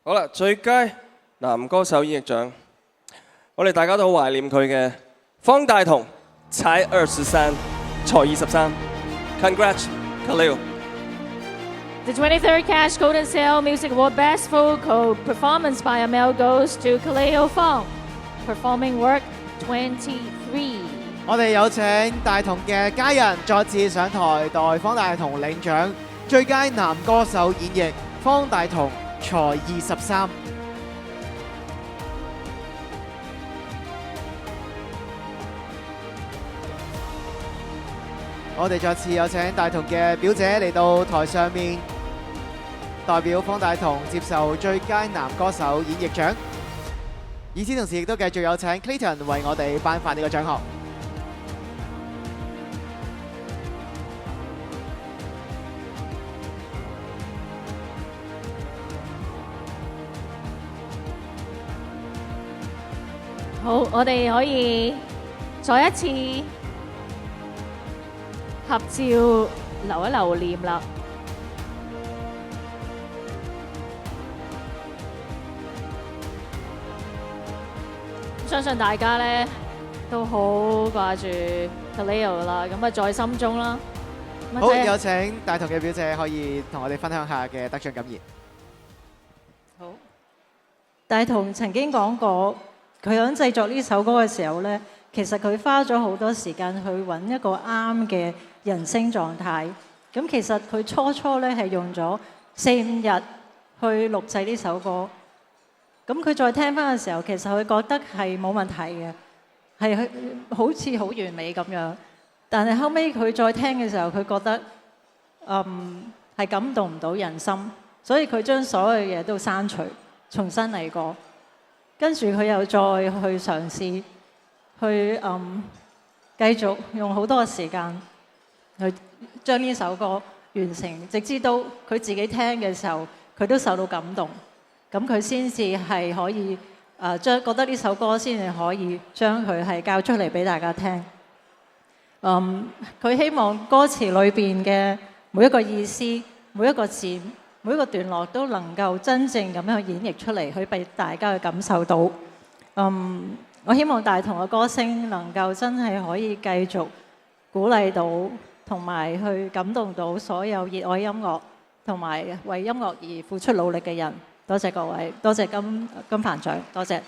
好啦，最佳男歌手演繹獎，我哋大家都好懷念佢嘅方大同，才23，才23 ，Congrats Khalil。The 23rd Cash Golden Sale Music Award Best Vocal Performance by a Male goes to Khalil Fong, performing work 23。我哋有請大同嘅家人再次上台代方大同領獎，最佳男歌手演繹方大同才23。我哋再次有請大同嘅表姐嚟到台上面，代表方大同接受最佳男歌手演繹獎。與此同時，亦都繼續有請 Clayton 為我哋頒發呢個獎項。好，我哋可以再一次合照留一留念啦。相信大家咧都好掛住 Khalil 啦，咁啊在心中啦。好，有請大同嘅表姐可以同我哋分享下嘅得獎感言。好，大同曾經講過，佢喺製作呢首歌嘅時候呢，其實佢花咗好多時間去揾一個啱嘅人聲狀態。咁其實佢初呢係用咗4-5日去錄製呢首歌。咁佢再聽翻嘅時候，其實佢覺得係冇問題嘅，係好似好完美咁樣。但係後尾佢再聽嘅時候，佢覺得係感動唔到人心，所以佢將所有嘢都刪除，重新嚟過。跟住佢又再去嘗試，去繼續用好多嘅時間去將呢首歌完成，直至到佢自己聽嘅時候，佢都受到感動。咁佢先至係可以覺得呢首歌先至可以將佢係教出嚟俾大家聽。佢希望歌詞裏邊嘅每一個意思、每一個字、每一個段落都能夠真正咁樣去演繹出嚟，去俾大家去感受到。我希望大同嘅歌聲能夠真係可以繼續鼓勵到，同埋去感動到所有熱愛音樂同埋為音樂而付出努力嘅人。多謝各位，多謝金帆獎，多謝。